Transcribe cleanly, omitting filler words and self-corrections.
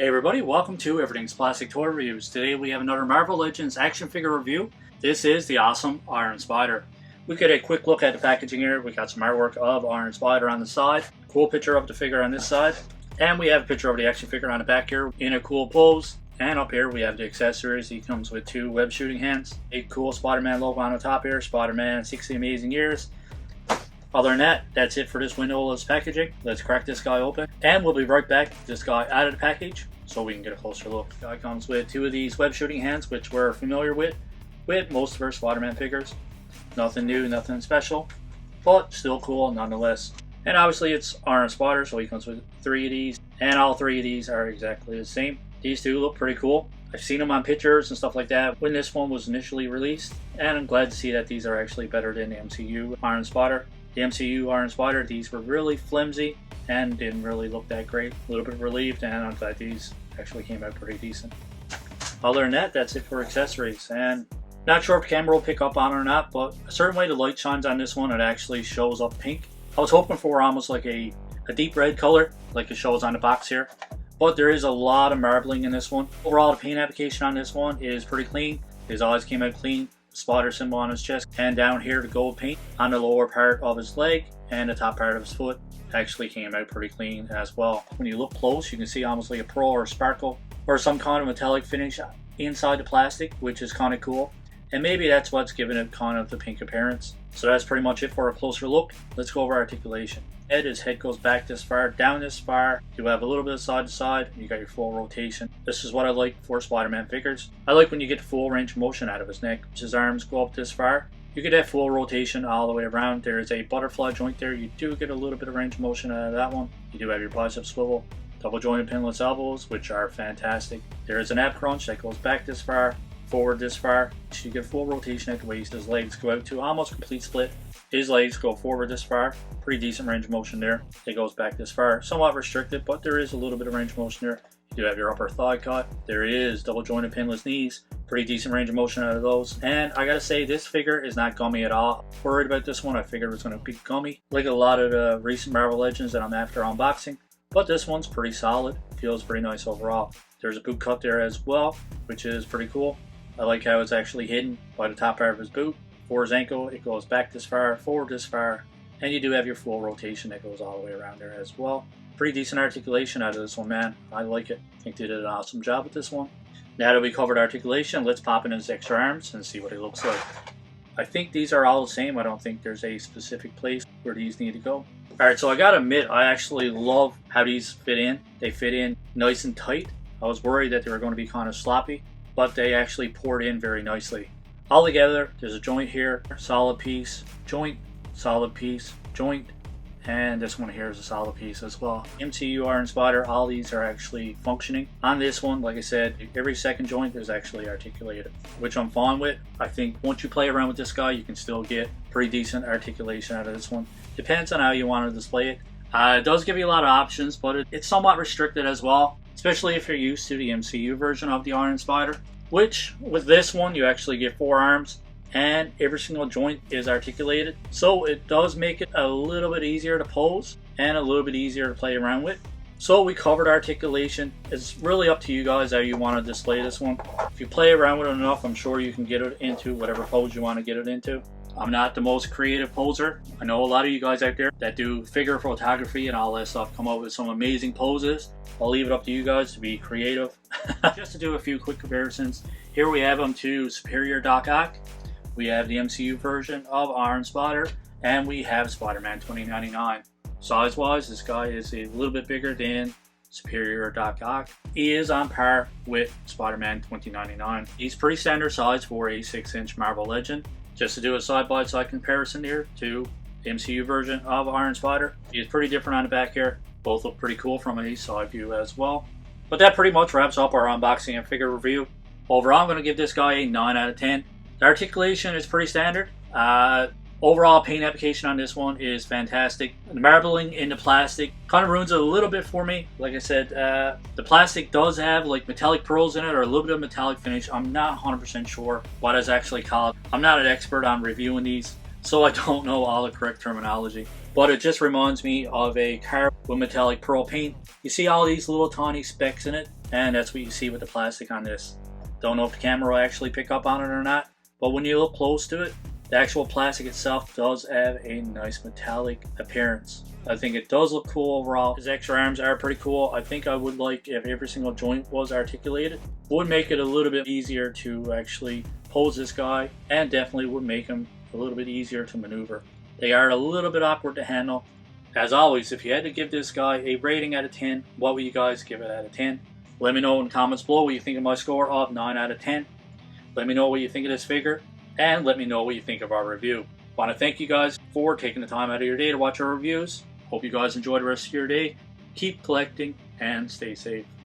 Hey everybody, welcome to Everything's Plastic Toy Reviews. Today we have another Marvel Legends action figure review. This is the awesome Iron Spider. We get a quick look at the packaging here. We got some artwork of Iron Spider on the side. Cool picture of the figure on this side. And we have a picture of the action figure on the back here in a cool pose. And up here we have the accessories. He comes with two web shooting hands. A cool Spider-Man logo on the top here. Spider-Man 60 Amazing Years. Other than that, that's it for this windowless packaging. Let's crack this guy open. And we'll be right back with this guy out of the package so we can get a closer look. The guy comes with two of these web shooting hands, which we're familiar with most of our Spider-Man figures. Nothing new, nothing special, but still cool nonetheless. And obviously it's Iron Spider, so he comes with three of these. And all three of these are exactly the same. These two look pretty cool. I've seen them on pictures and stuff like that when this one was initially released. And I'm glad to see that these are actually better than the MCU Iron Spider. The MCU Iron Spider, these were really flimsy and didn't really look that great. A little bit relieved, and I'm glad these actually came out pretty decent. Other than that, that's it for accessories. And not sure if the camera will pick up on it or not, but a certain way the light shines on this one, it actually shows up pink. I was hoping for almost like a deep red color, like it shows on the box here. But there is a lot of marbling in this one. Overall, the paint application on this one is pretty clean. His eyes came out clean. Spider symbol on his chest, and down here the gold paint on the lower part of his leg and the top part of his foot actually came out pretty clean as well. When you look close, you can see almost like a pearl or a sparkle or some kind of metallic finish inside the plastic, which is kind of cool, and maybe that's what's giving it kind of the pink appearance. So that's pretty much it for a closer look. Let's go over articulation. His head goes back this far, down this far. You have a little bit of side to side. You got your full rotation. This is what I like for Spider-Man figures. I like when you get the full range of motion out of his neck. His arms go up this far. You get that full rotation all the way around. There is a butterfly joint there. You do get a little bit of range of motion out of that one. You do have your bicep swivel. Double jointed pinless elbows, which are fantastic. There is an ab crunch that goes back this far, forward this far. You get full rotation at the waist. His legs go out to almost complete split. His legs go forward this far. Pretty decent range of motion there. It goes back this far. Somewhat restricted, but there is a little bit of range of motion there. You do have your upper thigh cut. There is double jointed pinless knees. Pretty decent range of motion out of those. And I gotta say, this figure is not gummy at all. Worried about this one. I figured it was gonna be gummy, like a lot of the recent Marvel Legends that I'm after unboxing. But this one's pretty solid. Feels pretty nice overall. There's a boot cut there as well, which is pretty cool. I like how it's actually hidden by the top part of his boot. For his ankle, it goes back this far, forward this far, and you do have your full rotation that goes all the way around there as well. Pretty decent articulation out of this one, man. I like it. I think they did an awesome job with this one. Now that we covered articulation, let's pop in his extra arms and see what he looks like. I think these are all the same. I don't think there's a specific place where these need to go. Alright, so I gotta admit, I actually love how these fit in. They fit in nice and tight. I was worried that they were going to be kind of sloppy, but they actually poured in very nicely. All together, there's a joint here, solid piece, joint, solid piece, joint, and this one here is a solid piece as well. MCU Iron Spider, all these are actually functioning. On this one, like I said, every second joint is actually articulated, which I'm fine with. I think once you play around with this guy, you can still get pretty decent articulation out of this one. Depends on how you want to display it. It does give you a lot of options, but it's somewhat restricted as well, especially if you're used to the MCU version of the Iron Spider. Which, with this one, you actually get 4 arms, and every single joint is articulated. So it does make it a little bit easier to pose, and a little bit easier to play around with. So we covered articulation. It's really up to you guys how you want to display this one. If you play around with it enough, I'm sure you can get it into whatever pose you want to get it into. I'm not the most creative poser. I know a lot of you guys out there that do figure photography and all that stuff come up with some amazing poses. I'll leave it up to you guys to be creative. Just to do a few quick comparisons. Here we have him to Superior Doc Ock. We have the MCU version of Iron Spider. And we have Spider-Man 2099. Size-wise, this guy is a little bit bigger than Superior Doc Ock. He is on par with Spider-Man 2099. He's pretty standard size for a 6-inch Marvel Legend. Just to do a side-by-side comparison here to the MCU version of Iron Spider. He's pretty different on the back here. Both look pretty cool from a side view as well. But that pretty much wraps up our unboxing and figure review. Overall, I'm going to give this guy a 9 out of 10. The articulation is pretty standard. Overall paint application on this one is fantastic. The marbling in the plastic kind of ruins it a little bit for me. Like I said, the plastic does have like metallic pearls in it or a little bit of metallic finish. I'm not 100% sure what it's actually called. I'm not an expert on reviewing these, so I don't know all the correct terminology. But it just reminds me of a car with metallic pearl paint. You see all these little tiny specks in it? and that's what you see with the plastic on this. Don't know if the camera will actually pick up on it or not, but when you look close to it, the actual plastic itself does have a nice metallic appearance. I think it does look cool overall. His extra arms are pretty cool. I think I would like if every single joint was articulated. Would make it a little bit easier to actually pose this guy, and definitely would make him a little bit easier to maneuver. They are a little bit awkward to handle. As always, if you had to give this guy a rating out of 10, what would you guys give it out of 10? Let me know in the comments below what you think of my score of 9 out of 10. Let me know what you think of this figure, and let me know what you think of our review. I want to thank you guys for taking the time out of your day to watch our reviews. Hope you guys enjoy the rest of your day. Keep collecting and stay safe.